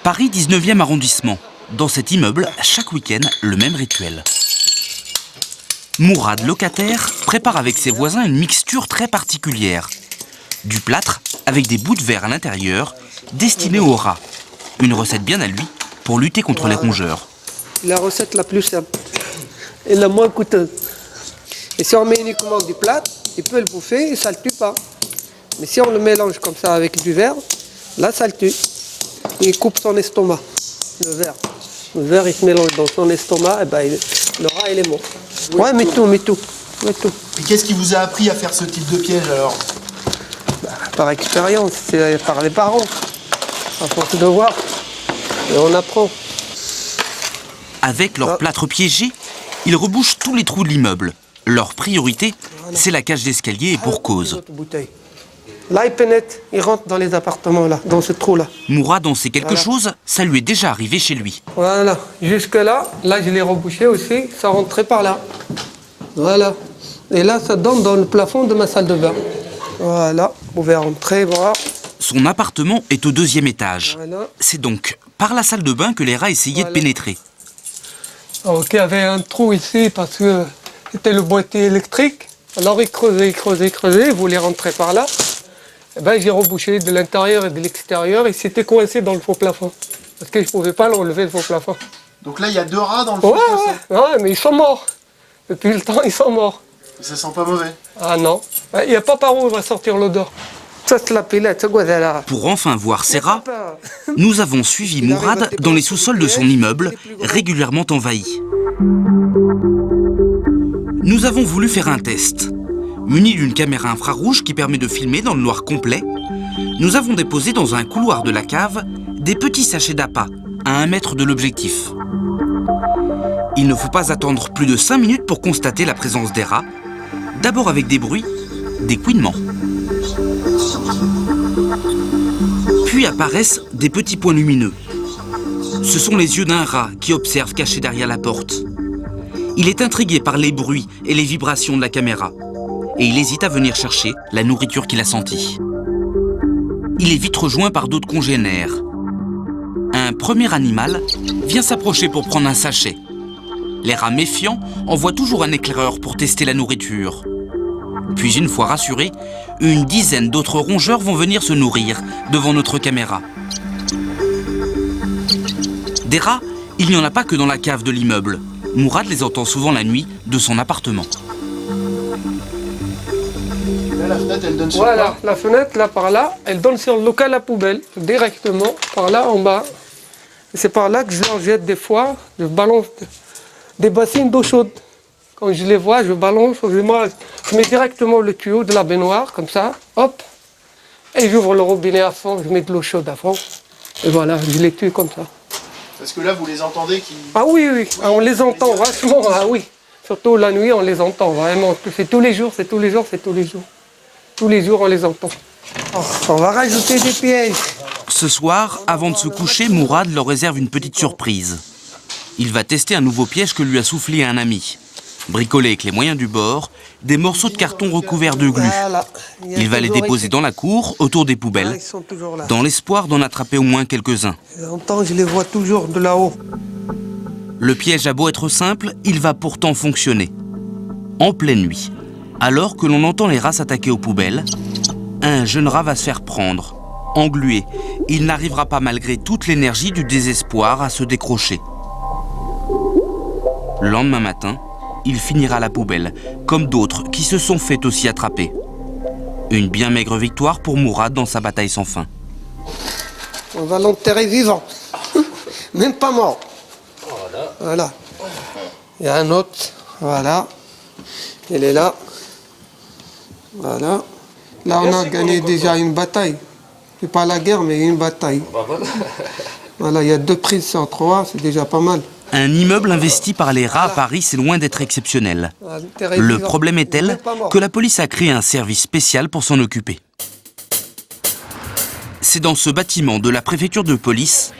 Paris 19e arrondissement. Dans cet immeuble, chaque week-end, le même rituel. Mourad, locataire, prépare avec ses voisins une mixture très particulière. Du plâtre avec des bouts de verre à l'intérieur, destinés aux rats. Une recette bien à lui pour lutter contre les rongeurs. La recette la plus simple et la moins coûteuse. Et si on met uniquement du plâtre, il peut le bouffer et ça ne le tue pas. Mais si on le mélange comme ça avec du verre, là ça le tue. Il coupe son estomac, le verre. Le verre il se mélange dans son estomac, et ben le rat il est mort. Ouais, mets tout. Et qu'est-ce qui vous a appris à faire ce type de piège alors? Par expérience, c'est par les parents. À force de voir, et on apprend. Avec leur plâtre piégé, ils rebouchent tous les trous de l'immeuble. Leur priorité, c'est la cage d'escalier et pour cause. Là, il pénètre, il rentre dans les appartements, là, dans ce trou-là. Mourad en sait quelque chose, ça lui est déjà arrivé chez lui. Voilà, jusque-là, là, je l'ai rebouché aussi, ça rentrait par là. Voilà. Et là, ça donne dans le plafond de ma salle de bain. Voilà, vous pouvez rentrer, voir. Son appartement est au 2e étage. Voilà. C'est donc par la salle de bain que les rats essayaient de pénétrer. Ok, il y avait un trou ici parce que c'était le boîtier électrique. Alors il creusait, il voulait rentrer par là. Et ben, j'ai rebouché de l'intérieur et de l'extérieur et c'était coincé dans le faux plafond. Parce que je ne pouvais pas l'enlever, le faux plafond. Donc là, il y a 2 rats dans le faux plafond. Ouais, mais ils sont morts. Depuis le temps, ils sont morts. Et ça sent pas mauvais? Ah non, il n'y a pas par où va sortir l'odeur. Ça, c'est la pilette, c'est quoi là? Pour enfin voir ces rats, nous avons suivi Mourad dans les sous-sols de son immeuble, régulièrement envahis. Nous avons voulu faire un test. Muni d'une caméra infrarouge qui permet de filmer dans le noir complet, nous avons déposé dans un couloir de la cave des petits sachets d'appât à 1 mètre de l'objectif. Il ne faut pas attendre plus de 5 minutes pour constater la présence des rats, d'abord avec des bruits, des couinements. Puis apparaissent des petits points lumineux. Ce sont les yeux d'un rat qui observe caché derrière la porte. Il est intrigué par les bruits et les vibrations de la caméra. Et il hésite à venir chercher la nourriture qu'il a sentie. Il est vite rejoint par d'autres congénères. Un premier animal vient s'approcher pour prendre un sachet. Les rats méfiants envoient toujours un éclaireur pour tester la nourriture. Puis une fois rassurés, une dizaine d'autres rongeurs vont venir se nourrir devant notre caméra. Des rats, il n'y en a pas que dans la cave de l'immeuble. Mourad les entend souvent la nuit de son appartement. Là, la fenêtre, elle donne sur Voilà, quoi? la fenêtre, là, par là, elle donne sur le local à poubelle, directement, par là, en bas. Et c'est par là que je leur jette des fois, je balance des bassines d'eau chaude. Quand je les vois, je balance, je mets directement le tuyau de la baignoire, comme ça, hop, et j'ouvre le robinet à fond, je mets de l'eau chaude à fond, et voilà, je les tue comme ça. Parce que là, vous les entendez qui... Ah oui, on les entend vachement, ah oui. Surtout la nuit, on les entend vraiment. C'est tous les jours. Tous les jours, on les entend. Oh, on va rajouter des pièges. Ce soir, avant de se coucher, Mourad leur réserve une petite surprise. Il va tester un nouveau piège que lui a soufflé un ami. Bricolé avec les moyens du bord, des morceaux de carton recouverts de glu. Voilà. Il va les déposer dans la cour, autour des poubelles, dans l'espoir d'en attraper au moins quelques-uns. Je les vois toujours de là-haut. Le piège a beau être simple, il va pourtant fonctionner. En pleine nuit, alors que l'on entend les rats s'attaquer aux poubelles, un jeune rat va se faire prendre. Englué, il n'arrivera pas malgré toute l'énergie du désespoir à se décrocher. Le lendemain matin, il finira à la poubelle, comme d'autres qui se sont fait aussi attraper. Une bien maigre victoire pour Mourad dans sa bataille sans fin. On va l'enterrer vivant. Même pas mort. Voilà. Il y a un autre. Voilà. Il est là. Voilà. Là, on a gagné déjà une bataille. C'est pas la guerre, mais une bataille. Voilà, il y a 2 prises sur 3, c'est déjà pas mal. Un immeuble investi par les rats à Paris, c'est loin d'être exceptionnel. Le problème est tel que la police a créé un service spécial pour s'en occuper. C'est dans ce bâtiment de la préfecture de police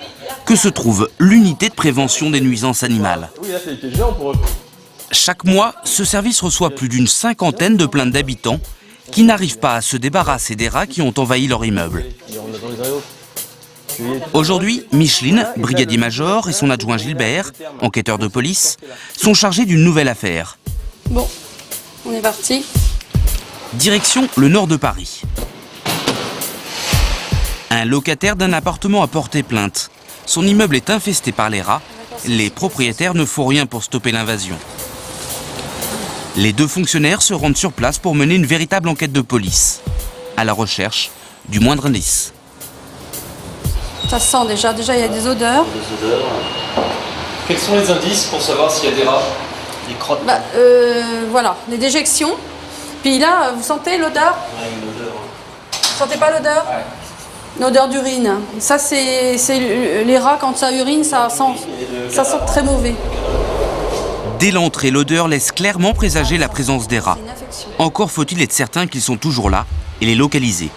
que se trouve l'unité de prévention des nuisances animales. Chaque mois, ce service reçoit plus d'une 50aine de plaintes d'habitants qui n'arrivent pas à se débarrasser des rats qui ont envahi leur immeuble. Aujourd'hui, Micheline, brigadier-major, et son adjoint Gilbert, enquêteur de police, sont chargés d'une nouvelle affaire. Bon, on est parti. Direction le nord de Paris. Un locataire d'un appartement a porté plainte. Son immeuble est infesté par les rats. Les propriétaires ne font rien pour stopper l'invasion. Les deux fonctionnaires se rendent sur place pour mener une véritable enquête de police, à la recherche du moindre indice. Ça sent déjà il y a des odeurs. Quels sont les indices pour savoir s'il y a des rats? Des crottes? Voilà, des déjections. Puis là, vous sentez l'odeur? Ouais, une odeur. Vous sentez pas l'odeur? Ouais. Une odeur d'urine. Ça, c'est les rats, quand ça urine, ça sent très mauvais. Dès l'entrée, l'odeur laisse clairement présager la présence des rats. C'est une infection. Encore faut-il être certain qu'ils sont toujours là et les localiser.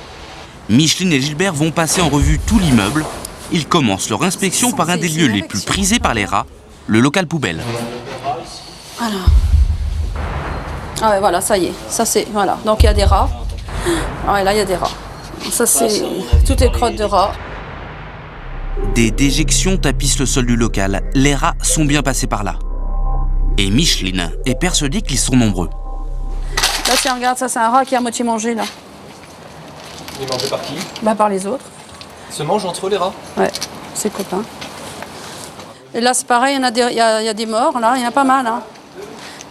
Micheline et Gilbert vont passer en revue tout l'immeuble. Ils commencent leur inspection par un des lieux les plus prisés par les rats, le local poubelle. Voilà. Ah ouais, voilà, ça y est. Ça c'est voilà. Donc il y a des rats. Ah ouais, là il y a des rats. Ça c'est toutes les crottes de rats. Des déjections tapissent le sol du local. Les rats sont bien passés par là. Et Micheline est persuadée qu'ils sont nombreux. Là si on regarde, ça c'est un rat qui est à moitié mangé là. Il est mangé par qui? Par les autres. Ils se mangent entre eux, les rats? Ouais, ses copains. Et là c'est pareil, il y a des morts là, il y en a pas mal hein.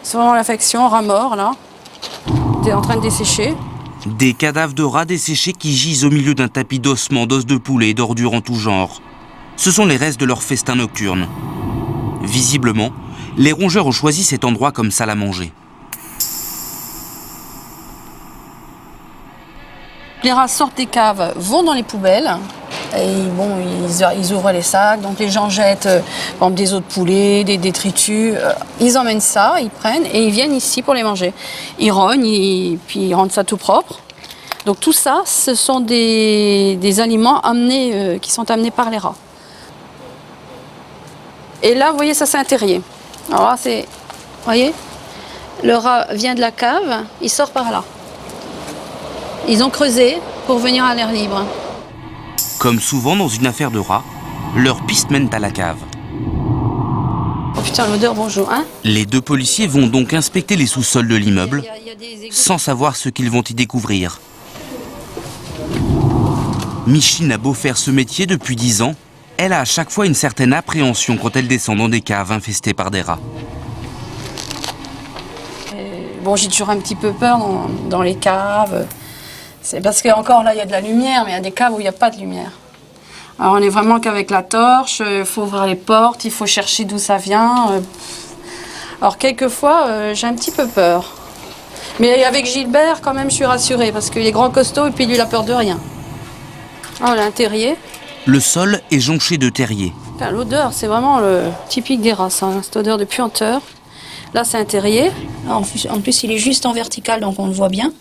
C'est vraiment l'infection, rat mort là. T'es en train de dessécher. Des cadavres de rats desséchés qui gisent au milieu d'un tapis d'ossements, d'os de poulet et d'ordures en tout genre. Ce sont les restes de leur festin nocturne. Visiblement, les rongeurs ont choisi cet endroit comme salle à manger. Les rats sortent des caves, vont dans les poubelles. Et bon, ils ouvrent les sacs, donc les gens jettent par exemple, des os de poulet, des détritus. Ils emmènent ça, ils prennent et ils viennent ici pour les manger. Ils rognent, puis ils rendent ça tout propre. Donc tout ça, ce sont des aliments amenés, qui sont amenés par les rats. Et là, vous voyez, ça c'est un terrier. Alors là, vous voyez, le rat vient de la cave, il sort par là. Ils ont creusé pour venir à l'air libre. Comme souvent dans une affaire de rats, leurs pistes mènent à la cave. Oh putain, l'odeur, bonjour, hein? Les deux policiers vont donc inspecter les sous-sols de l'immeuble, sans savoir ce qu'ils vont y découvrir. Micheline a beau faire ce métier depuis 10 ans, elle a à chaque fois une certaine appréhension quand elle descend dans des caves infestées par des rats. Bon, j'ai toujours un petit peu peur dans les caves. C'est parce qu'encore là, il y a de la lumière, mais il y a des caves où il n'y a pas de lumière. Alors on est vraiment qu'avec la torche, il faut ouvrir les portes, il faut chercher d'où ça vient. Alors quelquefois, j'ai un petit peu peur. Mais avec Gilbert, quand même, je suis rassurée, parce qu'il est grand costaud et puis lui, il a peur de rien. Oh, là, un terrier. Le sol est jonché de terrier. L'odeur, c'est vraiment le typique des rats, ça, hein, cette odeur de puanteur. Là, c'est un terrier. En plus, il est juste en vertical, donc on le voit bien.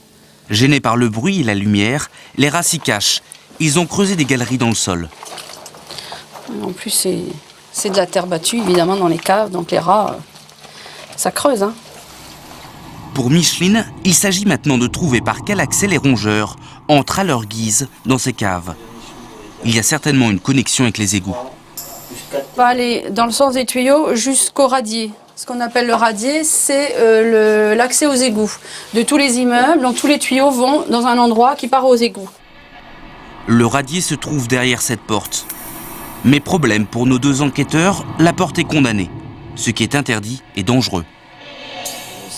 Gênés par le bruit et la lumière, les rats s'y cachent. Ils ont creusé des galeries dans le sol. En plus, c'est de la terre battue, évidemment, dans les caves. Donc les rats, ça creuse. Hein. Pour Micheline, il s'agit maintenant de trouver par quel accès les rongeurs entrent à leur guise dans ces caves. Il y a certainement une connexion avec les égouts. On va aller dans le sens des tuyaux jusqu'au radier. Ce qu'on appelle le radier, c'est l'accès aux égouts de tous les immeubles. Donc tous les tuyaux vont dans un endroit qui part aux égouts. Le radier se trouve derrière cette porte. Mais problème pour nos deux enquêteurs, la porte est condamnée. Ce qui est interdit est dangereux.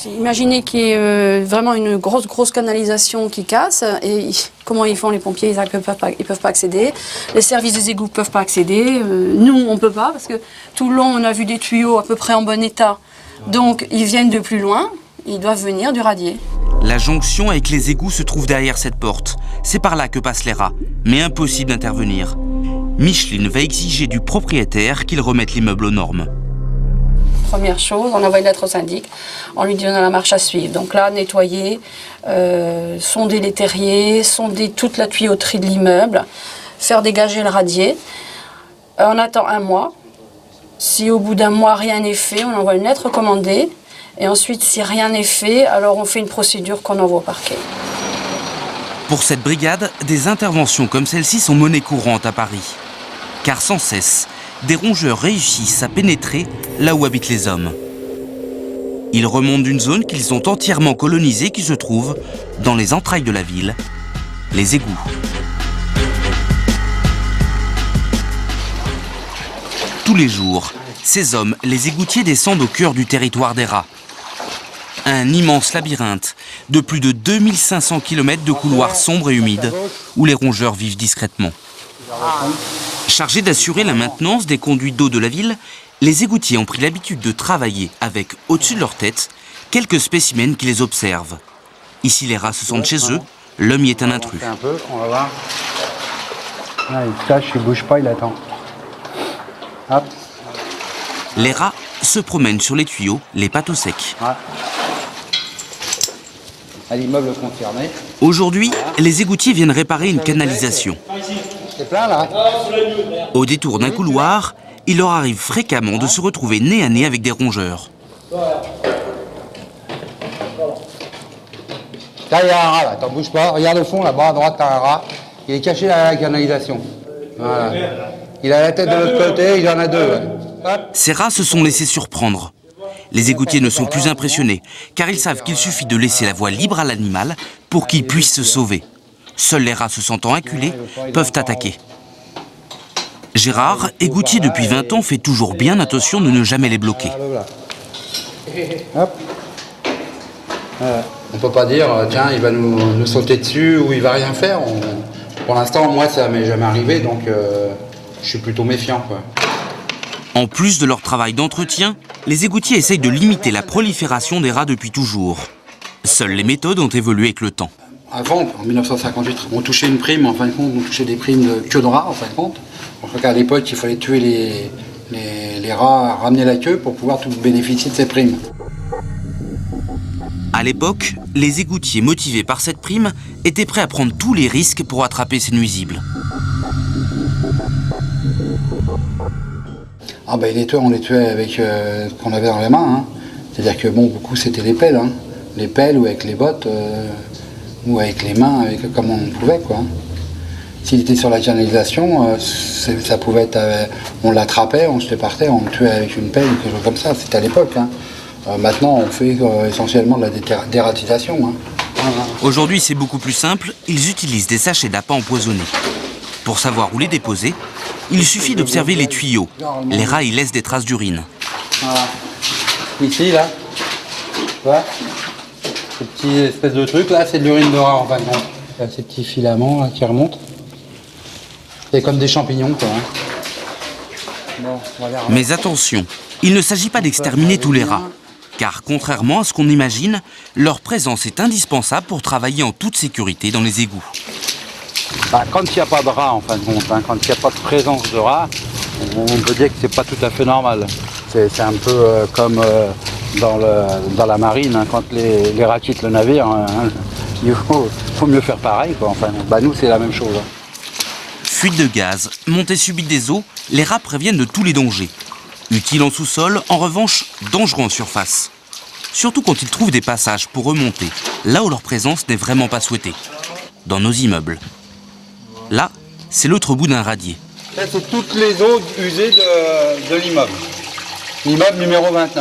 Imaginez qu'il y ait vraiment une grosse canalisation qui casse. Et comment ils font les pompiers? Ils ne peuvent pas accéder. Les services des égouts ne peuvent pas accéder. Nous, on ne peut pas parce que tout le long, on a vu des tuyaux à peu près en bon état. Donc, ils viennent de plus loin. Ils doivent venir du radier. La jonction avec les égouts se trouve derrière cette porte. C'est par là que passent les rats, mais impossible d'intervenir. Micheline va exiger du propriétaire qu'il remette l'immeuble aux normes. Première chose, on envoie une lettre au syndic en lui donnant la marche à suivre. Donc là, nettoyer, sonder les terriers, sonder toute la tuyauterie de l'immeuble, faire dégager le radier. On attend 1 mois. Si au bout d'1 mois, rien n'est fait, on envoie une lettre recommandée. Et ensuite, si rien n'est fait, alors on fait une procédure qu'on envoie au parquet. Pour cette brigade, des interventions comme celle-ci sont monnaie courante à Paris. car sans cesse, des rongeurs réussissent à pénétrer là où habitent les hommes. Ils remontent d'une zone qu'ils ont entièrement colonisée qui se trouve dans les entrailles de la ville, les égouts. Tous les jours, ces hommes, les égoutiers, descendent au cœur du territoire des rats. Un immense labyrinthe de plus de 2500 km de couloirs sombres et humides où les rongeurs vivent discrètement. Chargés d'assurer la maintenance des conduits d'eau de la ville, les égoutiers ont pris l'habitude de travailler avec, au-dessus de leur tête, quelques spécimens qui les observent. Ici, les rats se sentent chez eux, l'homme y est un intrus. Un peu, on va voir. Là, il se cache, il bouge pas, il attend. Hop. Les rats se promènent sur les tuyaux, les pattes au sec. Ouais. À l'immeuble concerné. Aujourd'hui, les égoutiers viennent réparer une canalisation. C'est plein là. Au détour d'un couloir, il leur arrive fréquemment de se retrouver nez à nez avec des rongeurs. Là, il y a un rat, là, t'en bouge pas. Regarde au fond, là-bas, à droite, t'as un rat. Il est caché derrière la canalisation. Voilà. Il a la tête de l'autre côté, il en a deux. Hop. Ces rats se sont laissés surprendre. Les égoutiers ne sont plus impressionnés, car ils savent qu'il suffit de laisser la voie libre à l'animal pour qu'il puisse se sauver. Seuls les rats se sentant acculés peuvent attaquer. Gérard, égoutier depuis 20 ans, fait toujours bien attention de ne jamais les bloquer. Hop. On peut pas dire, tiens, il va nous sauter dessus ou il va rien faire. Pour l'instant, moi, ça m'est jamais arrivé, donc je suis plutôt méfiant, quoi. En plus de leur travail d'entretien, les égoutiers essayent de limiter la prolifération des rats depuis toujours. Seules les méthodes ont évolué avec le temps. Avant, en 1958, on touchait une prime, en fin de compte, on touchait des primes de queue de rat, en fin de compte. Donc à l'époque, il fallait tuer les rats, ramener la queue pour pouvoir tout bénéficier de ces primes. À l'époque, les égoutiers motivés par cette prime étaient prêts à prendre tous les risques pour attraper ces nuisibles. Ah ben les tueurs, on les tuait avec ce qu'on avait dans les mains. Hein. C'est-à-dire que bon, beaucoup c'était les pelles. Hein. Les pelles ou avec les bottes, ou avec les mains, comme on pouvait, quoi. S'il était sur la canalisation, ça pouvait être, on l'attrapait, on se jetait par terre, on le tuait avec une pelle ou quelque chose comme ça. C'était à l'époque. Hein. Maintenant, on fait essentiellement de la dératisation. Hein. Aujourd'hui, c'est beaucoup plus simple. Ils utilisent des sachets d'appât empoisonnés. Pour savoir où les déposer, il suffit d'observer les tuyaux. Les rats y laissent des traces d'urine. Voilà. Ici, là, tu vois, ces petits espèces de trucs, là, c'est de l'urine de rat, en fin de compte. Il y a ces petits filaments là, qui remontent. C'est comme des champignons, quoi. Hein. Bon, voilà. Mais attention, il ne s'agit pas d'exterminer tous les rats. Car contrairement à ce qu'on imagine, leur présence est indispensable pour travailler en toute sécurité dans les égouts. Bah, quand il n'y a pas de rats, en fin de compte, hein, quand il n'y a pas de présence de rats, on peut dire que c'est pas tout à fait normal. C'est un peu comme dans la marine, hein, quand les rats quittent le navire, hein, il faut mieux faire pareil, quoi. Enfin, bah, nous, c'est la même chose. Hein. Fuite de gaz, montée subite des eaux, les rats préviennent de tous les dangers. Utiles en sous-sol, en revanche, dangereux en surface. Surtout quand ils trouvent des passages pour remonter, là où leur présence n'est vraiment pas souhaitée. Dans nos immeubles. Là, c'est l'autre bout d'un radier. Ça, c'est toutes les eaux usées de l'immeuble. L'immeuble numéro 29.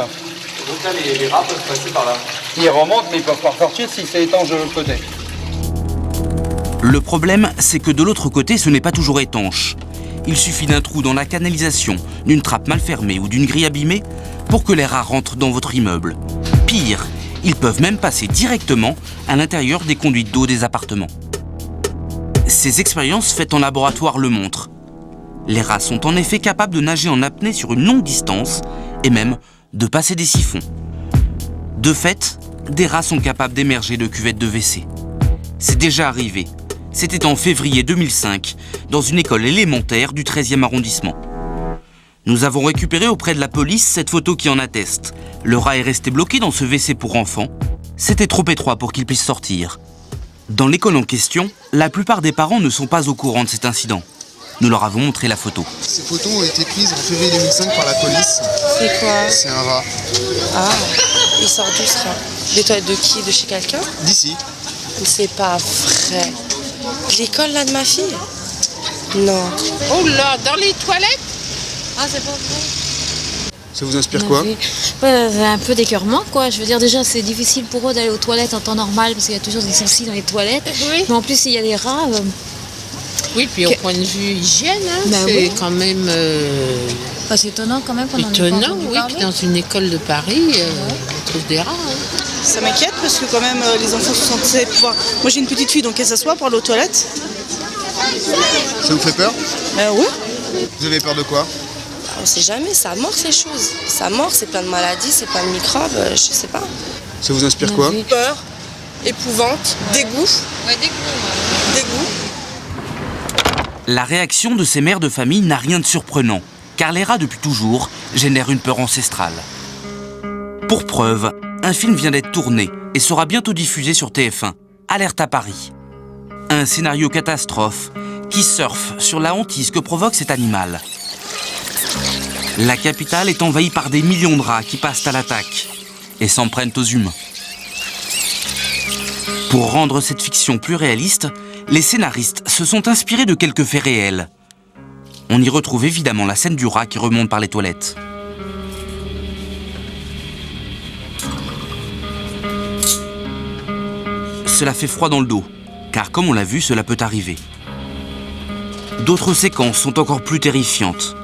Donc là, les rats peuvent passer par là. Ils remontent, mais ils ne peuvent pas ressortir si c'est étanche de l'autre côté. Le problème, c'est que de l'autre côté, ce n'est pas toujours étanche. Il suffit d'un trou dans la canalisation, d'une trappe mal fermée ou d'une grille abîmée pour que les rats rentrent dans votre immeuble. Pire, ils peuvent même passer directement à l'intérieur des conduites d'eau des appartements. Ces expériences faites en laboratoire le montrent. Les rats sont en effet capables de nager en apnée sur une longue distance et même de passer des siphons. De fait, des rats sont capables d'émerger de cuvettes de WC. C'est déjà arrivé. C'était en février 2005, dans une école élémentaire du 13e arrondissement. Nous avons récupéré auprès de la police cette photo qui en atteste. Le rat est resté bloqué dans ce WC pour enfants. C'était trop étroit pour qu'il puisse sortir. Dans l'école en question, la plupart des parents ne sont pas au courant de cet incident. Nous leur avons montré la photo. Ces photos ont été prises en février 2005 par la police. C'est quoi? C'est un rat. Ah, il sort d'où ce rat? Des toilettes de qui? De chez quelqu'un? D'ici. C'est pas vrai. L'école là de ma fille? Non. Oh là, dans les toilettes? Ah, c'est pas vrai. Ça vous inspire quoi? C'est un peu d'écœurement, quoi. Je veux dire, déjà, c'est difficile pour eux d'aller aux toilettes en temps normal parce qu'il y a toujours des soucis dans les toilettes. Oui. Mais en plus, il y a les rats. Oui, puis au point de vue hygiène, hein, Ben c'est oui. quand même C'est étonnant quand même qu'on en ait pas étonnant, entendu oui. parler. Puis dans une école de Paris, on trouve des rats. Hein. Ça m'inquiète parce que quand même les enfants sont censés pouvoir... Moi j'ai une petite fille donc elle s'assoit pour aller aux toilettes. Ça vous fait peur? Oui. Vous avez peur de quoi? On sait jamais, ça mord ces choses. Ça mord, c'est plein de maladies, c'est plein de microbes, je sais pas. Ça vous inspire quoi? Peur, épouvante, dégoût. Ouais, Dégoût. La réaction de ces mères de famille n'a rien de surprenant, car les rats, depuis toujours, génèrent une peur ancestrale. Pour preuve, un film vient d'être tourné et sera bientôt diffusé sur TF1, Alerte à Paris. Un scénario catastrophe qui surfe sur la hantise que provoque cet animal. La capitale est envahie par des millions de rats qui passent à l'attaque et s'en prennent aux humains. Pour rendre cette fiction plus réaliste, les scénaristes se sont inspirés de quelques faits réels. On y retrouve évidemment la scène du rat qui remonte par les toilettes. Cela fait froid dans le dos, car comme on l'a vu, cela peut arriver. D'autres séquences sont encore plus terrifiantes,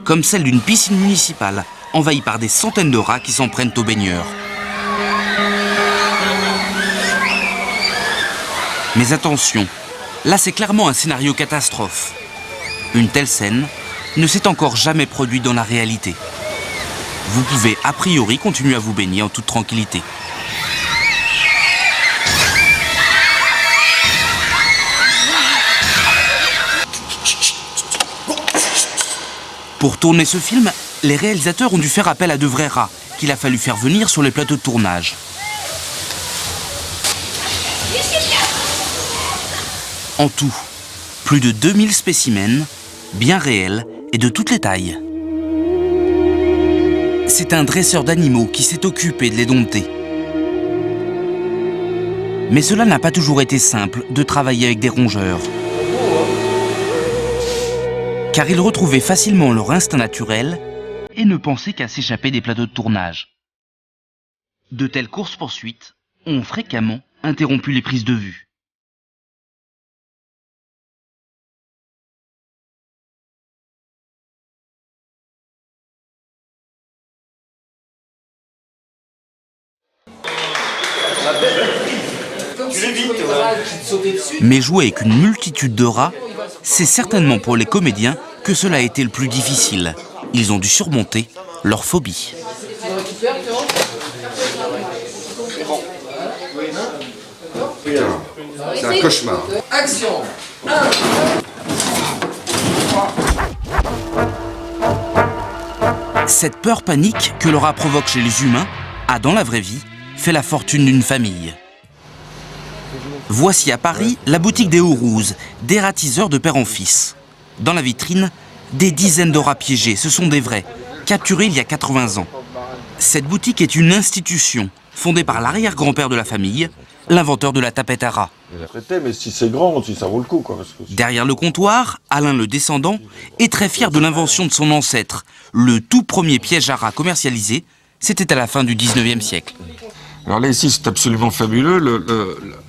comme celle d'une piscine municipale envahie par des centaines de rats qui s'en prennent aux baigneurs. Mais attention, là c'est clairement un scénario catastrophe. Une telle scène ne s'est encore jamais produite dans la réalité. Vous pouvez a priori continuer à vous baigner en toute tranquillité. Pour tourner ce film, les réalisateurs ont dû faire appel à de vrais rats qu'il a fallu faire venir sur les plateaux de tournage. En tout, plus de 2000 spécimens, bien réels et de toutes les tailles. C'est un dresseur d'animaux qui s'est occupé de les dompter. Mais cela n'a pas toujours été simple de travailler avec des rongeurs. Car ils retrouvaient facilement leur instinct naturel et ne pensaient qu'à s'échapper des plateaux de tournage. De telles courses-poursuites ont fréquemment interrompu les prises de vue. Mais jouer avec une multitude de rats, c'est certainement pour les comédiens que cela a été le plus difficile. Ils ont dû surmonter leur phobie. C'est un cauchemar. Action. Cette peur panique que le rat provoque chez les humains a, dans la vraie vie, fait la fortune d'une famille. Voici à Paris la boutique des Hauts-Rouzes, des ratiseurs de père en fils. Dans la vitrine, des dizaines de rats piégés, ce sont des vrais, capturés il y a 80 ans. Cette boutique est une institution, fondée par l'arrière-grand-père de la famille, l'inventeur de la tapette à rats. Mais si c'est grand, si ça vaut le coup, quoi. Derrière le comptoir, Alain le descendant est très fier de l'invention de son ancêtre. Le tout premier piège à rats commercialisé, c'était à la fin du 19e siècle. Alors là, ici, c'est absolument fabuleux.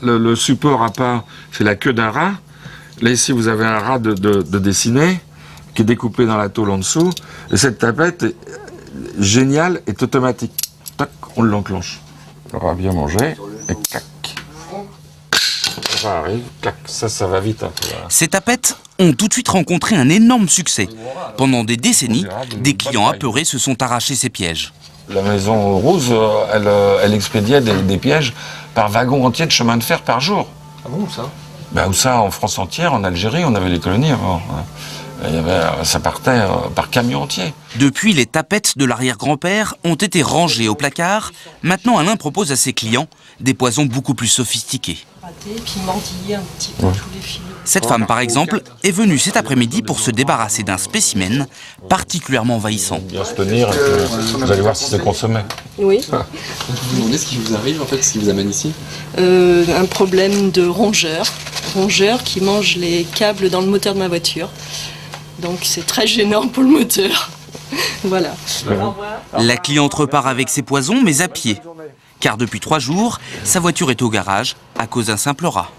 Le support à part, c'est la queue d'un rat. Là, ici, vous avez un rat de dessiné, qui est découpé dans la tôle en dessous. Et cette tapette, géniale, est automatique. Tac, on l'enclenche. Le rat bien mangé, et clac. Ça arrive, clac, ça va vite un peu. Là. Ces tapettes ont tout de suite rencontré un énorme succès. Pendant des décennies, des clients apeurés se sont arrachés ces pièges. La maison Rose, elle expédiait des pièges par wagon entier de chemin de fer par jour. Ah bon, où ça? Où ça, en France entière, en Algérie, on avait les colonies avant. Ça partait par camion entier. Depuis, les tapettes de l'arrière-grand-père ont été rangées au placard. Maintenant, Alain propose à ses clients des poisons beaucoup plus sophistiqués. Puis mordiller un petit peu tous les filets. Cette femme, par exemple, est venue cet après-midi pour se débarrasser d'un spécimen particulièrement envahissant. Bien se tenir, vous allez voir si c'est consommé. Oui. Vous vous demandez ce qui vous arrive, en fait, ce qui vous amène ici? Un problème de rongeur qui mange les câbles dans le moteur de ma voiture. Donc c'est très gênant pour le moteur. Voilà. La cliente repart avec ses poisons, mais à pied. Car depuis 3 jours, sa voiture est au garage à cause d'un simple rat.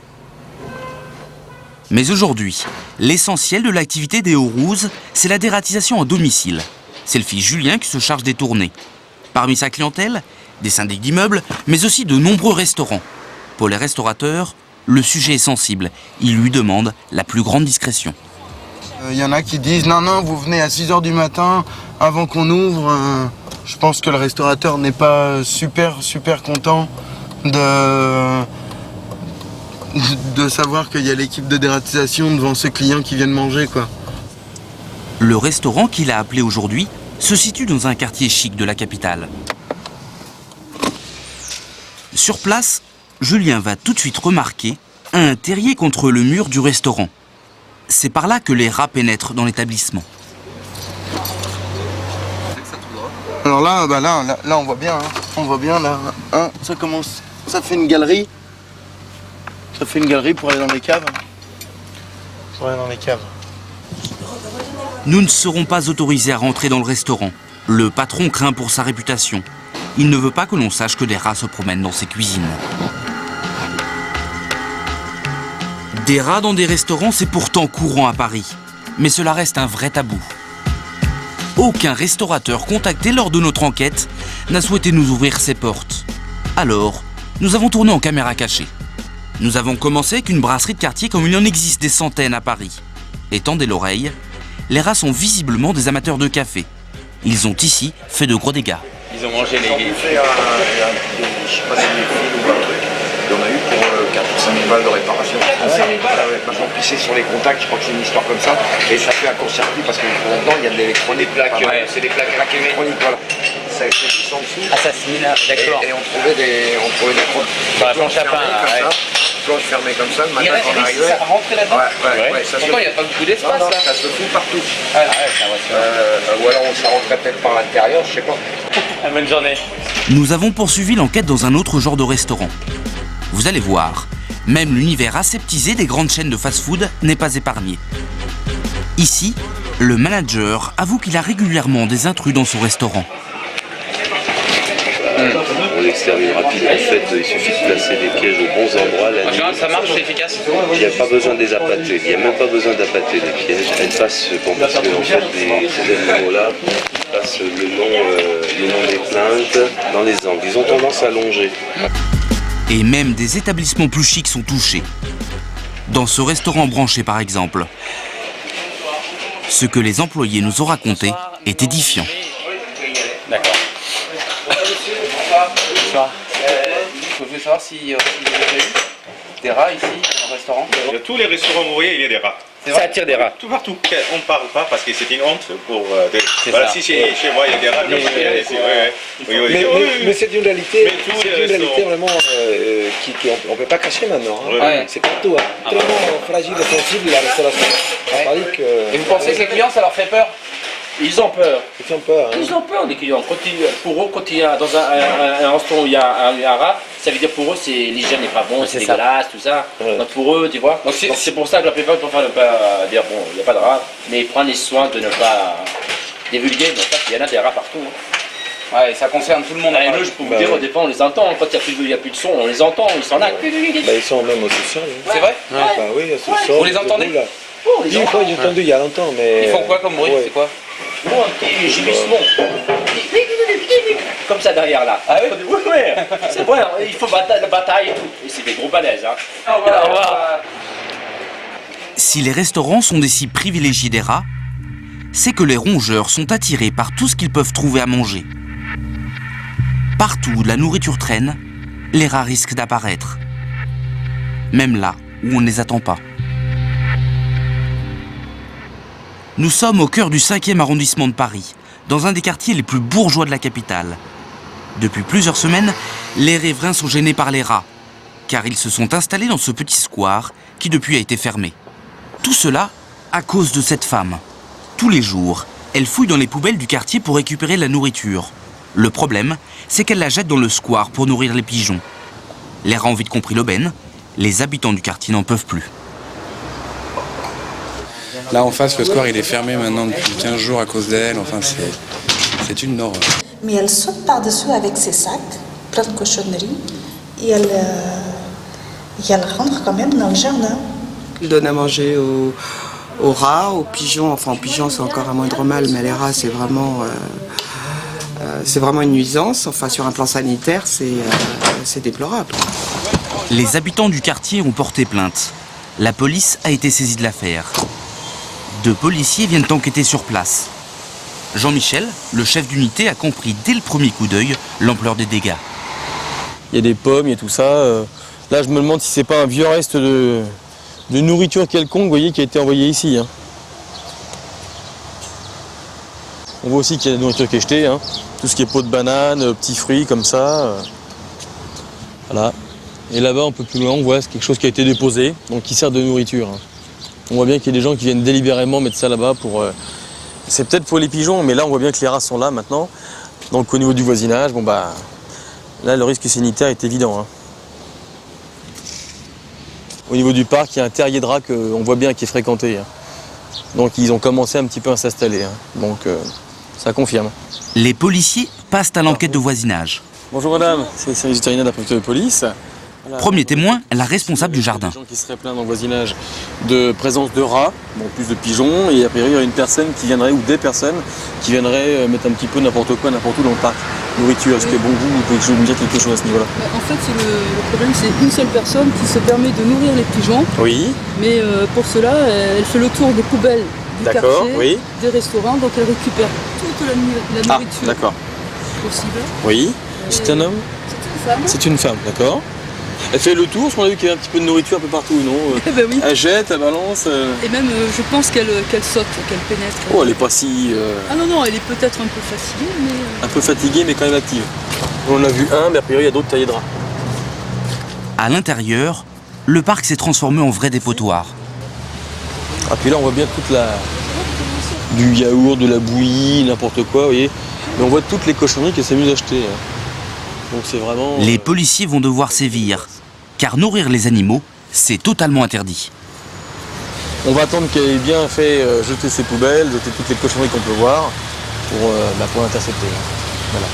Mais aujourd'hui, l'essentiel de l'activité des Hauts-Rouzes, c'est la dératisation à domicile. C'est le fils Julien qui se charge des tournées. Parmi sa clientèle, des syndics d'immeubles, mais aussi de nombreux restaurants. Pour les restaurateurs, le sujet est sensible. Ils lui demandent la plus grande discrétion. Il y en a qui disent non, vous venez à 6 h du matin avant qu'on ouvre. Je pense que le restaurateur n'est pas super content de savoir qu'il y a l'équipe de dératisation devant ses clients qui viennent manger, quoi. Le restaurant qu'il a appelé aujourd'hui se situe dans un quartier chic de la capitale. Sur place, Julien va tout de suite remarquer un terrier contre le mur du restaurant. C'est par là que les rats pénètrent dans l'établissement. Alors là, là on voit bien, on voit bien là, ça commence, ça fait une galerie. Ça fait une galerie pour aller dans les caves. Nous ne serons pas autorisés à rentrer dans le restaurant. Le patron craint pour sa réputation. Il ne veut pas que l'on sache que des rats se promènent dans ses cuisines. Des rats dans des restaurants, c'est pourtant courant à Paris. Mais cela reste un vrai tabou. Aucun restaurateur contacté lors de notre enquête n'a souhaité nous ouvrir ses portes. Alors, nous avons tourné en caméra cachée. Nous avons commencé avec une brasserie de quartier comme il en existe des centaines à Paris. Et tendez l'oreille, les rats sont visiblement des amateurs de café. Ils ont ici fait de gros dégâts. Ils ont mangé les... Je sais pas si les filles ou un truc. Il y en a eu pour 4 ou 5 000 balles de réparation. 4 ou 5 000 balles, parce qu'on pissait sur les contacts, je crois que c'est une histoire comme ça. Et ça fait un court-circuit parce que là-dedans, il y a de l'électronique. C'est des plaques électroniques, voilà. Ça a été juste en dessous. Ah, ça se met là, d'accord. Et on trouvait des sur la planche à pain, planche fermée comme ça, le matin quand on arrivait. Ça rentrait là-dedans. Ouais. Pourtant, il n'y a pas beaucoup d'espace là. Ça se fout partout. Ou alors ça rentrait peut-être par l'intérieur, je sais pas. Bonne journée. Nous avons poursuivi l'enquête dans un autre genre de restaurant. Vous allez voir, même l'univers aseptisé des grandes chaînes de fast-food n'est pas épargné. Ici, le manager avoue qu'il a régulièrement des intrus dans son restaurant. On l'extermine rapide. En fait, il suffit de placer des pièges aux bons endroits. La nuit, ça marche, c'est efficace. il n'y a pas besoin de les appâter. Il n'y a même pas besoin d'appâter les pièges. Elles passent, parce que en fait, ces animaux-là passent le nom des plaintes dans les angles. Ils ont tendance à longer. Et même des établissements plus chics sont touchés. Dans ce restaurant branché par exemple. Ce que les employés nous ont raconté est édifiant. D'accord. Bonsoir. Je voulais savoir si vous avez eu des rats ici, dans le restaurant. Tous les restaurants, vous voyez, il y a des rats. Ça attire des rats. Tout partout. On ne parle pas parce que c'est une honte pour... voilà, si chez moi il y a des rats, bien sûr, mais c'est une réalité, vraiment qu'on ne peut pas cacher maintenant. Hein. C'est partout. Hein. Tellement fragile et sensible la restauration. Et vous pensez que les clients, ça leur fait peur? Ils ont peur. Ils ont peur. Hein. Ils ont peur, les clients. Pour eux, quand il y a dans un restaurant où il y a un rat, ça veut dire pour eux, l'hygiène n'est pas bon, c'est dégueulasse, tout ça. Ouais. Donc pour eux, tu vois. Donc c'est pour ça que la plupart ils préfèrent ne pas dire bon, il n'y a pas de rat, mais ils prennent les soins de ne pas divulguer. Donc il y en a des rats partout. Hein. Ouais, ça concerne tout le monde. Et eux, je peux vous dire, au départ, on les entend. Quand il n'y a plus de son, on les entend, ils s'en allent. Ils sont même au sous-sol. C'est vrai? Ouais. Bah oui, au sous-sol. Vous les entendez? J'ai entendu il y a longtemps, mais... Ils font quoi comme bruit? C'est quoi? Un petit gémissement. Comme ça derrière là. Ah oui? Oui, c'est vrai, il faut la bataille et tout. Et c'est des gros balaises. Hein. Au revoir. Si les restaurants sont des cibles privilégiées des rats, c'est que les rongeurs sont attirés par tout ce qu'ils peuvent trouver à manger. Partout où la nourriture traîne, les rats risquent d'apparaître. Même là où on ne les attend pas. Nous sommes au cœur du 5e arrondissement de Paris, dans un des quartiers les plus bourgeois de la capitale. Depuis plusieurs semaines, les riverains sont gênés par les rats, car ils se sont installés dans ce petit square qui depuis a été fermé. Tout cela à cause de cette femme. Tous les jours, elle fouille dans les poubelles du quartier pour récupérer la nourriture. Le problème, c'est qu'elle la jette dans le square pour nourrir les pigeons. L'air en vide compris l'aubaine, les habitants du quartier n'en peuvent plus. Là en face, le square il est fermé maintenant depuis 15 jours à cause d'elle, enfin c'est une horreur. Mais elle saute par-dessus avec ses sacs, plein de cochonneries, et elle rentre quand même dans le jardin. Elle donne à manger aux rats, aux pigeons, enfin aux pigeons c'est encore un moindre mal, mais les rats c'est vraiment une nuisance, enfin sur un plan sanitaire c'est déplorable. Les habitants du quartier ont porté plainte. La police a été saisie de l'affaire. 2 policiers viennent enquêter sur place. Jean-Michel, le chef d'unité, a compris dès le premier coup d'œil l'ampleur des dégâts. Il y a des pommes, il y a tout ça. Là, je me demande si c'est pas un vieux reste de nourriture quelconque, vous voyez, qui a été envoyé ici. Hein. On voit aussi qu'il y a de la nourriture qui est jetée. Hein. Tout ce qui est peau de banane, petits fruits comme ça. Voilà. Et là-bas, un peu plus loin, on voit quelque chose qui a été déposé, donc qui sert de nourriture. Hein. On voit bien qu'il y a des gens qui viennent délibérément mettre ça là-bas pour... C'est peut-être pour les pigeons, mais là, on voit bien que les rats sont là maintenant. Donc au niveau du voisinage, bon bah... Là, le risque sanitaire est évident. Hein. Au niveau du parc, il y a un terrier de rats qu'on voit bien qui est fréquenté. Hein. Donc ils ont commencé un petit peu à s'installer. Hein. Donc ça confirme. Les policiers passent à l'enquête de voisinage. Bonjour madame, c'est le service vétérinaire de la préfecture de police. Voilà. Premier témoin, la responsable du jardin. Il y a des gens qui seraient plaints dans le voisinage de présence de rats, bon, plus de pigeons, et a priori il y aurait une personne qui viendrait, ou des personnes qui viendraient mettre un petit peu n'importe quoi, n'importe où dans le parc. Nourriture, est-ce que bon, vous pouvez me dire quelque chose à ce niveau-là? En fait, le problème, c'est une seule personne qui se permet de nourrir les pigeons. Oui. Mais pour cela, elle fait le tour des poubelles du quartier, oui. des restaurants, donc elle récupère toute la nourriture d'accord. possible. Oui. C'est un homme? C'est une femme. C'est une femme, d'accord. Elle fait le tour, on a vu qu'il y avait un petit peu de nourriture un peu partout, non? Eh ben oui. Elle jette, elle balance. Et même, je pense qu'elle saute, qu'elle pénètre. Oh, elle est pas si... Ah non, elle est peut-être un peu fatiguée, mais... Un peu fatiguée, mais quand même active. On en a vu un, mais a priori, il y a d'autres taillés de rats. À l'intérieur, le parc s'est transformé en vrai dépotoir. Ah, puis là, on voit bien toute la... du yaourt, de la bouillie, n'importe quoi, vous voyez. Mais on voit toutes les cochonneries qu'elle s'amuse à acheter. Hein. Donc c'est vraiment... Les policiers vont devoir sévir, car nourrir les animaux, c'est totalement interdit. On va attendre qu'elle ait bien fait jeter ses poubelles, jeter toutes les cochonneries qu'on peut voir, pour l'intercepter. Voilà.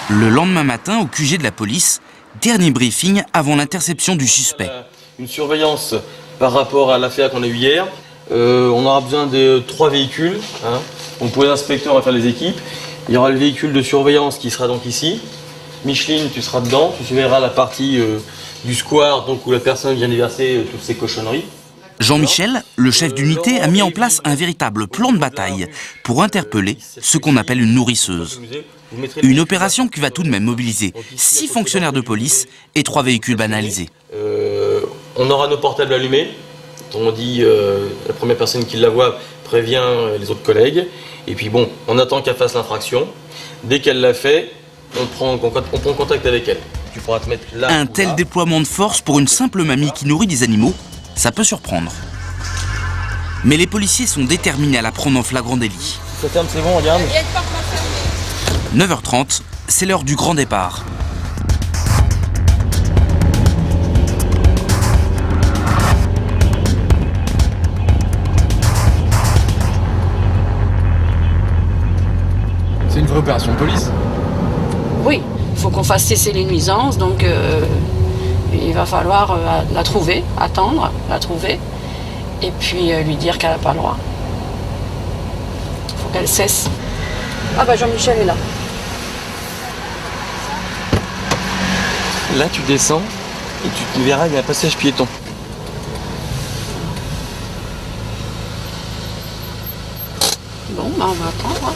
Le lendemain matin, au QG de la police, dernier briefing avant l'interception du suspect. Une surveillance par rapport à l'affaire qu'on a eue hier. On aura besoin de 3 véhicules. Hein. Donc pour les inspecteurs, on va faire les équipes. Il y aura le véhicule de surveillance qui sera donc ici. Micheline, tu seras dedans. Tu surveilleras la partie du square donc où la personne vient déverser toutes ses cochonneries. Jean-Michel, le chef d'unité, a mis en place un véritable plan de bataille pour interpeller ce qu'on appelle une nourrisseuse. Une opération qui va tout de même mobiliser 6 fonctionnaires de police et 3 véhicules banalisés. On aura nos portables allumés. On dit la première personne qui la voit prévient les autres collègues. Et puis bon, on attend qu'elle fasse l'infraction. Dès qu'elle l'a fait, on prend contact avec elle. Tu pourras te mettre là. Un tel déploiement de force pour une simple mamie qui nourrit des animaux, ça peut surprendre. Mais les policiers sont déterminés à la prendre en flagrant délit. Ça ferme, c'est bon, regarde. 9h30, c'est l'heure du grand départ. C'est une vraie opération de police. Oui, il faut qu'on fasse cesser les nuisances, donc il va falloir la trouver, attendre, la trouver, et puis lui dire qu'elle n'a pas le droit. Il faut qu'elle cesse. Ah bah Jean-Michel est là. Là, tu descends et tu te verras, il y a un passage piéton. Bon, bah on va attendre. Hein.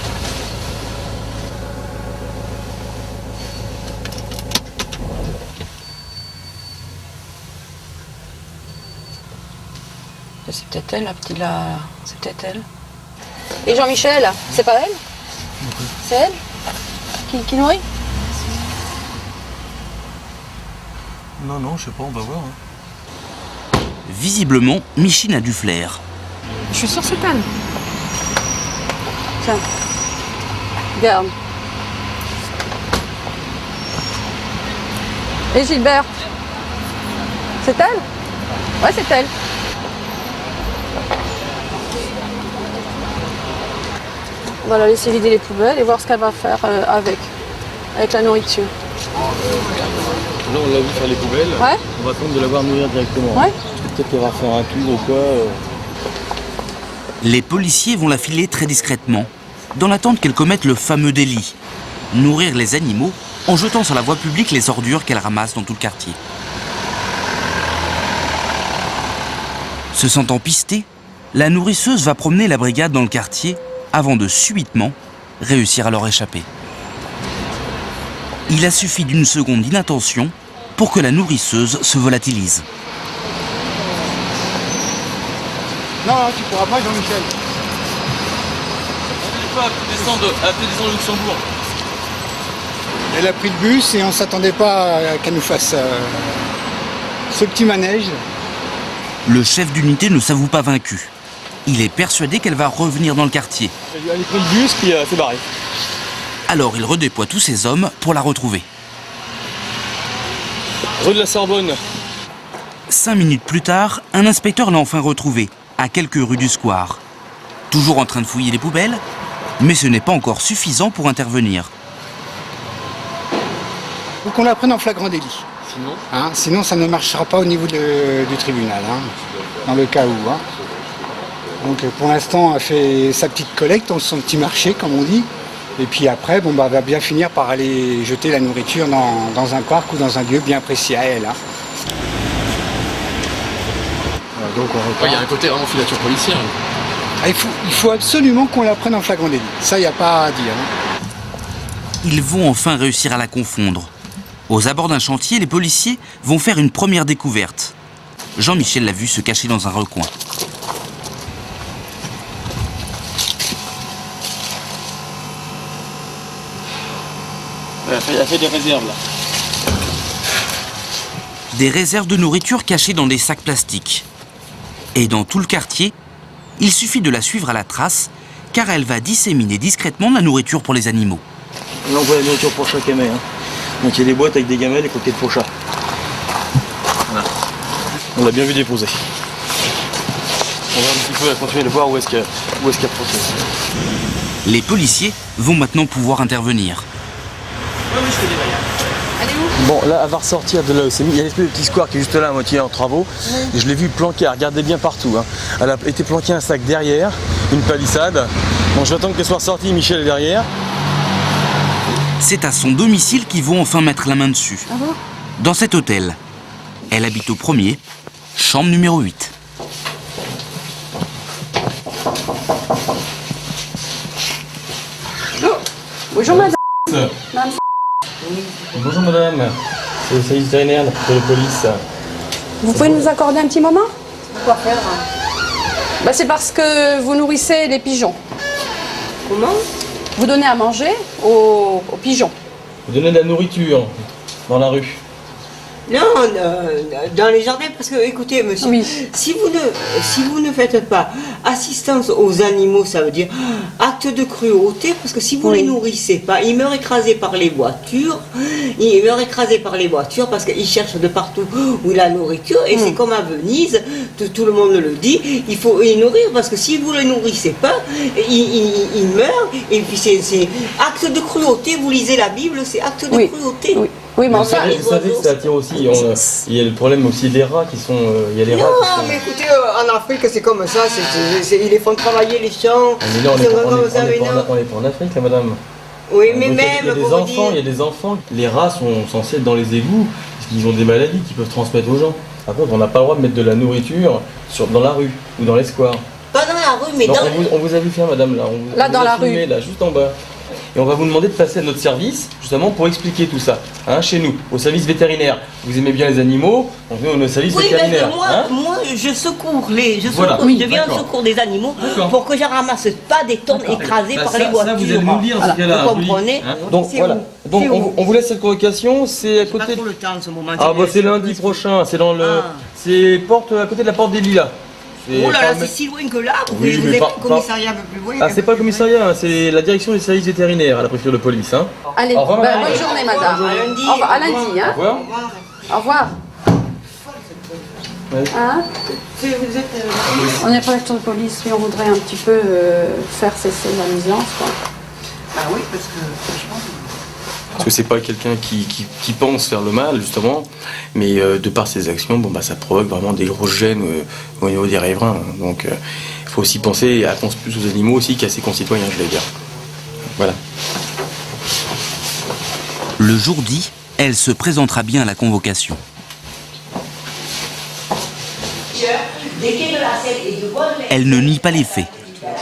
C'est peut-être elle, la petite là. C'est peut-être elle. Et Jean-Michel, c'est pas elle? C'est elle qui nourrit? Non, non, je sais pas, on va voir. Hein. Visiblement, Michine a du flair. Je suis sûre que c'est elle. Tiens. Regarde. Et Gilbert. C'est elle? Ouais, c'est elle. On va la laisser vider les poubelles et voir ce qu'elle va faire avec la nourriture. Là, on l'a vu faire les poubelles. Ouais. On va attendre de la voir nourrir directement. Ouais. Peut-être qu'elle va faire un tour ou quoi. Les policiers vont la filer très discrètement, dans l'attente qu'elle commette le fameux délit. Nourrir les animaux en jetant sur la voie publique les ordures qu'elle ramasse dans tout le quartier. Se sentant pistée, la nourrisseuse va promener la brigade dans le quartier avant de subitement réussir à leur échapper. Il a suffi d'une seconde d'inattention pour que la nourrisseuse se volatilise. Non, tu pourras pas, Jean-Michel. On pas à descendre au Luxembourg. Elle a pris le bus et on s'attendait pas qu'elle nous fasse ce petit manège. Le chef d'unité ne s'avoue pas vaincu. Il est persuadé qu'elle va revenir dans le quartier. Elle a pris le bus puis s'est barrée. Alors il redéploie tous ses hommes pour la retrouver. Rue de la Sorbonne. 5 minutes plus tard, un inspecteur l'a enfin retrouvée, à quelques rues du square. Toujours en train de fouiller les poubelles, mais ce n'est pas encore suffisant pour intervenir. Faut qu'on la prenne en flagrant délit. Sinon sinon, ça ne marchera pas au niveau du tribunal, dans le cas où. Donc pour l'instant, elle fait sa petite collecte, son petit marché, comme on dit. Et puis après, elle va bien finir par aller jeter la nourriture dans un parc ou dans un lieu bien précis à elle. Donc il y a un côté vraiment filature policière. Il faut absolument qu'on la prenne en flagrant délit. Ça, il n'y a pas à dire. Ils vont enfin réussir à la confondre. Aux abords d'un chantier, les policiers vont faire une première découverte. Jean-Michel l'a vu se cacher dans un recoin. Elle a fait des réserves là. Des réserves de nourriture cachées dans des sacs plastiques. Et dans tout le quartier, il suffit de la suivre à la trace, car elle va disséminer discrètement la nourriture pour les animaux. Là on voit la nourriture pour chat camé. Donc il y a des boîtes avec des gamelles et croquettes pour chat. Voilà. On l'a bien vu déposer. On va un petit peu continuer de voir où est-ce qu'il y a protéine. Les policiers vont maintenant pouvoir intervenir. Bon, là, elle va ressortir de là où c'est mis. Il y a l'espèce de petit square qui est juste là, à moitié en travaux. Et je l'ai vu planquer, regardez bien partout. Elle a été planquée un sac derrière, une palissade. Donc j'attends qu'elle soit sortie, Michel est derrière. C'est à son domicile qu'ils vont enfin mettre la main dessus. Ah bon ? Dans cet hôtel. Elle habite au premier, chambre numéro 8. Bonjour madame. Bonjour madame, c'est le service vétérinaire de la police. Vous pouvez nous accorder un petit moment? Quoi faire? C'est parce que vous nourrissez les pigeons. Comment? Vous donnez à manger aux pigeons. Vous donnez de la nourriture dans la rue. Non, dans les jardins, parce que, écoutez, monsieur, si vous ne faites pas assistance aux animaux, ça veut dire acte de cruauté, parce que si vous les nourrissez pas, ils meurent écrasés par les voitures, parce qu'ils cherchent de partout où il y a la nourriture, et c'est comme à Venise, tout le monde le dit, il faut les nourrir, parce que si vous les nourrissez pas, ils meurent, et puis c'est acte de cruauté, vous lisez la Bible, c'est acte de cruauté. Oui, mais vous savez que ça attire aussi. Il y a le problème aussi des rats qui sont. Il y a les rats qui sont... mais écoutez, en Afrique c'est comme ça. Ils les font travailler les champs. Mais là, on n'est pas en Afrique, là, madame. Oui, mais donc, même. Il y a des enfants. Les rats sont censés être dans les égouts parce qu'ils ont des maladies qu'ils peuvent transmettre aux gens. Par contre, on n'a pas le droit de mettre de la nourriture dans la rue ou dans les squares. Pas dans la rue, mais non, dans. On vous a vu faire, madame, là. Là, dans la rue. Là, juste en bas. Et on va vous demander de passer à notre service, justement pour expliquer tout ça, hein, chez nous, au service vétérinaire. Vous aimez bien les animaux, on vient au service vétérinaire. Moi, je secours je viens au secours des animaux pour que je ramasse pas des tonnes écrasées par les voitures. Ça, vous allez nous le dire, dans ce cas-là. Vous comprenez? Donc voilà. Donc on vous laisse cette convocation, c'est à côté. Pas trop le temps, ce moment. Ah bah c'est lundi prochain, c'est dans le, c'est à côté de la porte des Lilas. Oh là là, c'est si loin que là, vous n'avez pas le commissariat un peu plus loin. Ah, c'est pas le commissariat, c'est la direction des services vétérinaires à la préfecture de police. Hein. Allez, bonne journée, madame. À lundi. Hein. Au revoir. Au revoir. Hein, on est préfecture de police, mais on voudrait un petit peu faire cesser la nuisance. Ah oui, parce que franchement. Parce que c'est pas quelqu'un qui pense faire le mal, justement, mais de par ses actions, bon, bah, ça provoque vraiment des grosses gênes au niveau des riverains. Donc il faut aussi penser, à penser plus aux animaux aussi qu'à ses concitoyens, je vais dire. Voilà. Le jour dit, elle se présentera bien à la convocation. Elle ne nie pas les faits.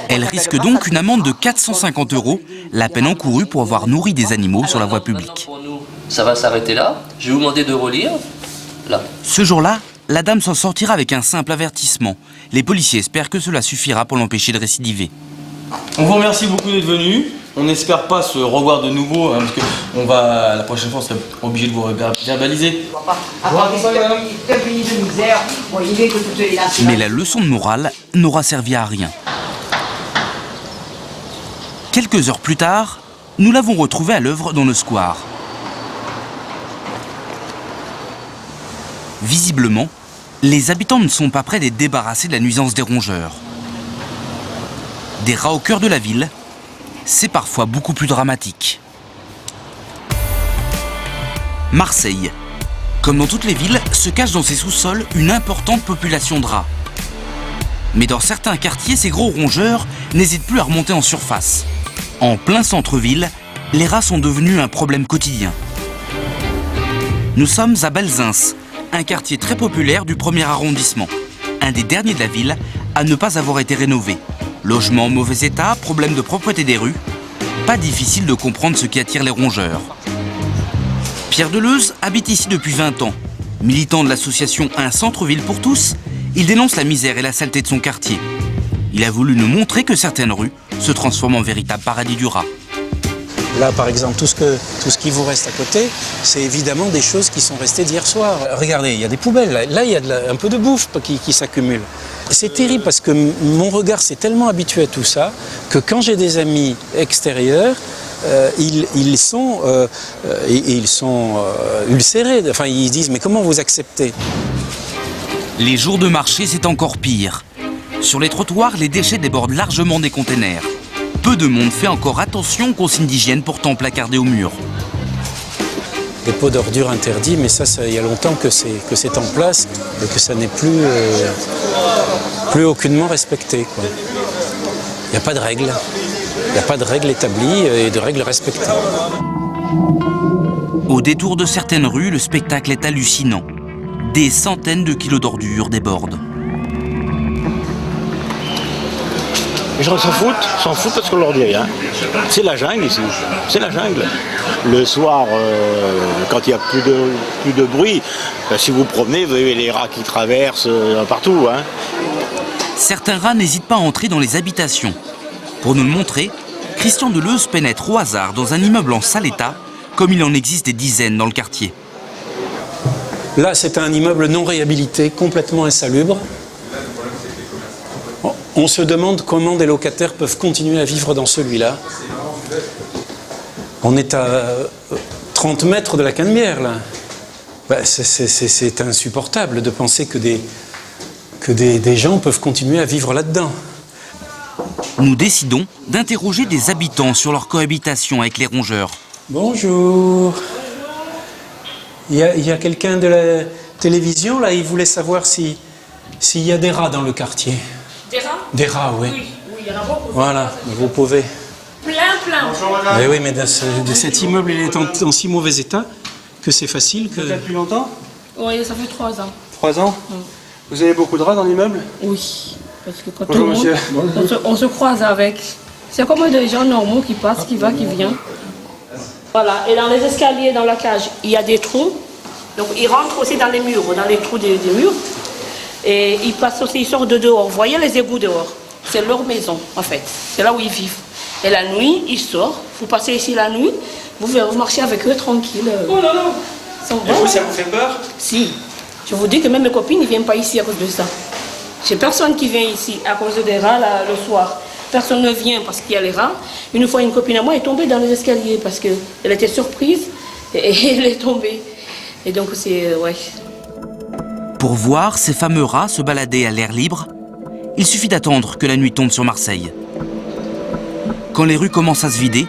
Elle risque donc une amende de 450 €, la peine encourue pour avoir nourri des animaux sur la voie publique. Ça va s'arrêter là. Je vais vous demander de relire. Là. Ce jour-là, la dame s'en sortira avec un simple avertissement. Les policiers espèrent que cela suffira pour l'empêcher de récidiver. On vous remercie beaucoup d'être venu. On n'espère pas se revoir de nouveau, hein, parce que la prochaine fois, on serait obligé de vous verbaliser. Mais la leçon de morale n'aura servi à rien. Quelques heures plus tard, nous l'avons retrouvée à l'œuvre dans le square. Visiblement, les habitants ne sont pas prêts d'être débarrassés de la nuisance des rongeurs. Des rats au cœur de la ville, c'est parfois beaucoup plus dramatique. Marseille. Comme dans toutes les villes, se cache dans ses sous-sols une importante population de rats. Mais dans certains quartiers, ces gros rongeurs n'hésitent plus à remonter en surface. En plein centre-ville, les rats sont devenus un problème quotidien. Nous sommes à Belzins, un quartier très populaire du 1er arrondissement, un des derniers de la ville à ne pas avoir été rénové. Logement en mauvais état, problème de propreté des rues, pas difficile de comprendre ce qui attire les rongeurs. Pierre Deleuze habite ici depuis 20 ans. Militant de l'association Un centre-ville pour tous, il dénonce la misère et la saleté de son quartier. Il a voulu nous montrer que certaines rues se transforment en véritable paradis du rat. Là, par exemple, tout ce qui vous reste à côté, c'est évidemment des choses qui sont restées d'hier soir. Regardez, il y a des poubelles. Là il y a un peu de bouffe qui s'accumule. C'est terrible parce que mon regard s'est tellement habitué à tout ça que quand j'ai des amis extérieurs, ils sont ulcérés. Enfin, ils disent « mais comment vous acceptez ?» Les jours de marché, c'est encore pire. Sur les trottoirs, les déchets débordent largement des containers. Peu de monde fait encore attention aux consignes d'hygiène pourtant placardées au mur. Des pots d'ordures interdits, mais ça, il y a longtemps que c'est en place et que ça n'est plus aucunement respecté, quoi. Il n'y a pas de règles. Il n'y a pas de règles établies et de règles respectées. Au détour de certaines rues, le spectacle est hallucinant. Des centaines de kilos d'ordures débordent. Les gens s'en foutent parce qu'on leur dit rien. C'est la jungle ici, c'est la jungle. Le soir, quand il n'y a plus de bruit, si vous promenez, vous avez les rats qui traversent partout. Hein. Certains rats n'hésitent pas à entrer dans les habitations. Pour nous le montrer, Christian Deleuze pénètre au hasard dans un immeuble en sale état, comme il en existe des dizaines dans le quartier. Là, c'est un immeuble non réhabilité, complètement insalubre. On se demande comment des locataires peuvent continuer à vivre dans celui-là. On est à 30 mètres de la Canebière, là. C'est insupportable de penser que des gens peuvent continuer à vivre là-dedans. Nous décidons d'interroger des habitants sur leur cohabitation avec les rongeurs. Bonjour. Il y a quelqu'un de la télévision, là, il voulait savoir s'il y a des rats dans le quartier. Des rats? Des rats, oui. Oui, il y en a beaucoup. Voilà, vous pouvez. Plein. Mais oui, mais cet immeuble il est en si mauvais état que c'est facile que... Vous êtes depuis longtemps? Oui, ça fait 3 ans. 3 ans? Vous avez beaucoup de rats dans l'immeuble? Oui, parce que quand Bonjour, monsieur. on se croise avec, C'est comme des gens normaux qui passent, qui va, qui vient. Voilà, et dans les escaliers, dans la cage, il y a des trous. Donc ils rentrent aussi dans les murs, dans les trous des murs. Et ils passent aussi, ils sortent de dehors. Vous voyez les égouts dehors? C'est leur maison, en fait. C'est là où ils vivent. Et la nuit, ils sortent. Vous passez ici la nuit, vous marchez avec eux tranquille. Oh là là! Et vous, ça vous fait peur? Si. Je vous dis que même mes copines ne viennent pas ici à cause de ça. J'ai personne qui vient ici à cause des rats là, le soir. Personne ne vient parce qu'il y a les rats. Une fois, une copine à moi est tombée dans les escaliers parce qu'elle était surprise et elle est tombée. Et donc, c'est... ouais. Pour voir ces fameux rats se balader à l'air libre, il suffit d'attendre que la nuit tombe sur Marseille. Quand les rues commencent à se vider,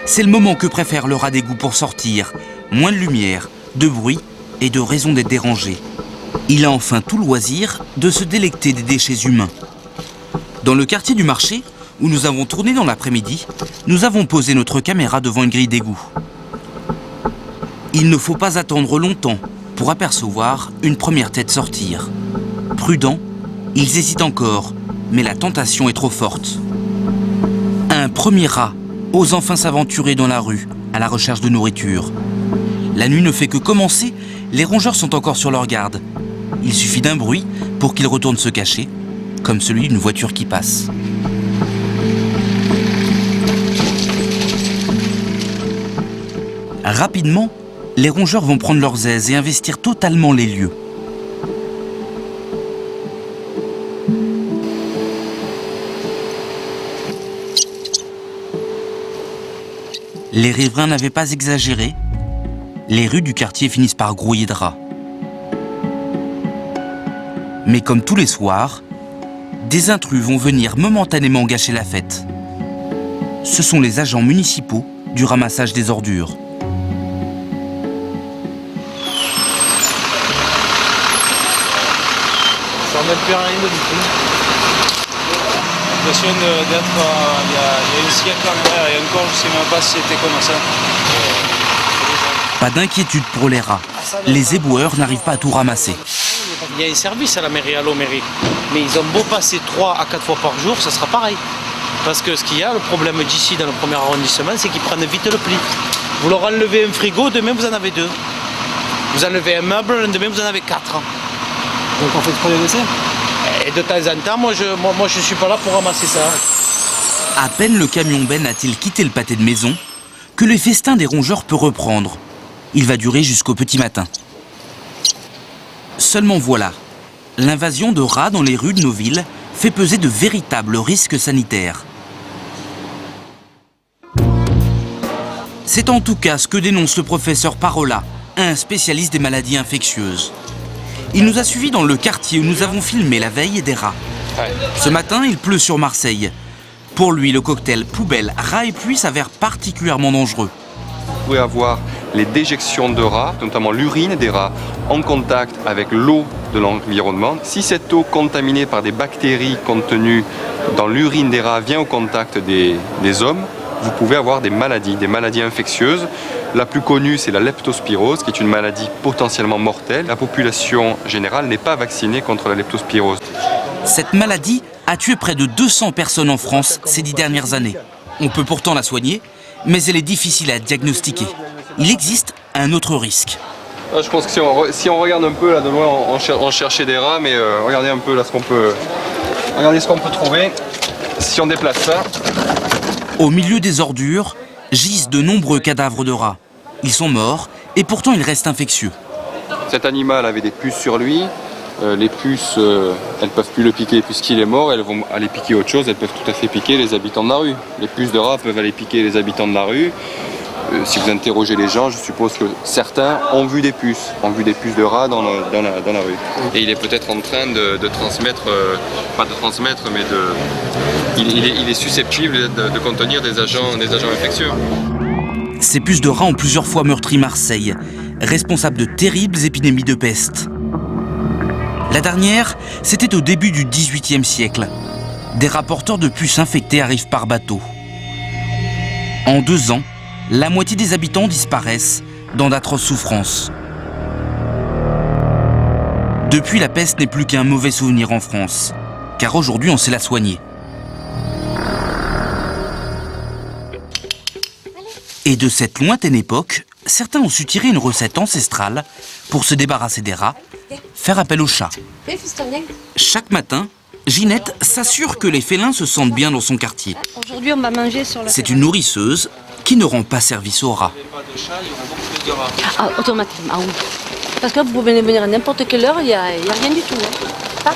c'est le moment que préfère le rat d'égout pour sortir. Moins de lumière, de bruit et de raison d'être dérangé. Il a enfin tout loisir de se délecter des déchets humains. Dans le quartier du marché, où nous avons tourné dans l'après-midi, nous avons posé notre caméra devant une grille d'égout. Il ne faut pas attendre longtemps pour apercevoir une première tête sortir. Prudents, ils hésitent encore, mais la tentation est trop forte. Un premier rat ose enfin s'aventurer dans la rue, à la recherche de nourriture. La nuit ne fait que commencer, les rongeurs sont encore sur leur garde. Il suffit d'un bruit pour qu'ils retournent se cacher, comme celui d'une voiture qui passe. Rapidement, les rongeurs vont prendre leurs aises et investir totalement les lieux. Les riverains n'avaient pas exagéré. Les rues du quartier finissent par grouiller de rats. Mais comme tous les soirs, des intrus vont venir momentanément gâcher la fête. Ce sont les agents municipaux du ramassage des ordures. Ça ne met plus rien du tout. J'ai l'impression d'être il y a un siècle en arrière et encore je ne sais même pas si c'était comme ça. Pas d'inquiétude pour les rats. Les éboueurs n'arrivent pas à tout ramasser. Il y a un service à la mairie, à l'eau mairie. Mais ils ont beau passer 3 à 4 fois par jour, ça sera pareil. Parce que ce qu'il y a, le problème d'ici dans le premier arrondissement, c'est qu'ils prennent vite le pli. Vous leur enlevez un frigo, demain vous en avez 2. Vous enlevez un meuble, demain vous en avez 4. Donc on fait trop les décès? Et de temps en temps, moi je suis pas là pour ramasser ça. À peine le camion Ben a-t-il quitté le pâté de maison que le festin des rongeurs peut reprendre. Il va durer jusqu'au petit matin. Seulement voilà, l'invasion de rats dans les rues de nos villes fait peser de véritables risques sanitaires. C'est en tout cas ce que dénonce le professeur Parola, un spécialiste des maladies infectieuses. Il nous a suivis dans le quartier où nous avons filmé la veille des rats. Ce matin, il pleut sur Marseille. Pour lui, le cocktail poubelle, rats et pluie s'avère particulièrement dangereux. Vous pouvez avoir les déjections de rats, notamment l'urine des rats, en contact avec l'eau de l'environnement. Si cette eau contaminée par des bactéries contenues dans l'urine des rats vient au contact des hommes, vous pouvez avoir des maladies infectieuses. La plus connue, c'est la leptospirose, qui est une maladie potentiellement mortelle. La population générale n'est pas vaccinée contre la leptospirose. Cette maladie a tué près de 200 personnes en France ces 10 dernières années. On peut pourtant la soigner, mais elle est difficile à diagnostiquer. Il existe un autre risque. Je pense que si on regarde un peu là de loin, on cherchait des rats, mais regardez un peu là regardez ce qu'on peut trouver. Si on déplace ça. Au milieu des ordures, gisent de nombreux cadavres de rats. Ils sont morts et pourtant ils restent infectieux. Cet animal avait des puces sur lui. Les puces, elles ne peuvent plus le piquer puisqu'il est mort. Elles vont aller piquer autre chose. Elles peuvent tout à fait piquer les habitants de la rue. Les puces de rats peuvent aller piquer les habitants de la rue. Si vous interrogez les gens, je suppose que certains ont vu des puces de rats dans la rue. Et il est peut-être en train de transmettre, pas de transmettre, mais il est susceptible de contenir des agents infectieux. Ces puces de rats ont plusieurs fois meurtri Marseille, responsable de terribles épidémies de peste. La dernière, c'était au début du XVIIIe siècle. Des rapporteurs de puces infectées arrivent par bateau. En 2 ans, la moitié des habitants disparaissent dans d'atroces souffrances. Depuis, la peste n'est plus qu'un mauvais souvenir en France, car aujourd'hui on sait la soigner. de cette lointaine époque, certains ont su tirer une recette ancestrale pour se débarrasser des rats, faire appel aux chats. Chaque matin, Ginette s'assure que les félins se sentent bien dans son quartier. Aujourd'hui, on va manger sur le... C'est une nourrisseuse qui ne rend pas service aux rats. Ah, automatiquement, oui. Parce que vous pouvez venir à n'importe quelle heure, il n'y a rien du tout. Hein.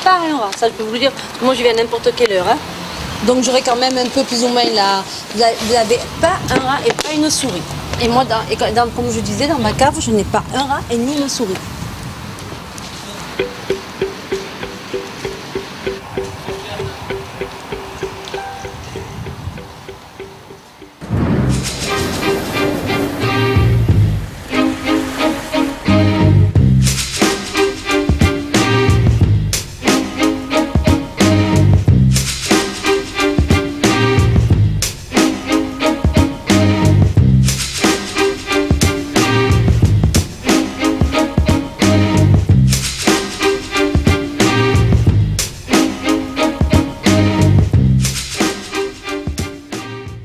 Pas un rat, ça je peux vous le dire. Parce que moi, je viens à n'importe quelle heure. Hein. Donc j'aurai quand même un peu plus ou moins la... Vous n'avez pas un rat et pas une souris. Et moi, comme je disais, dans ma cave, je n'ai pas un rat et ni une souris.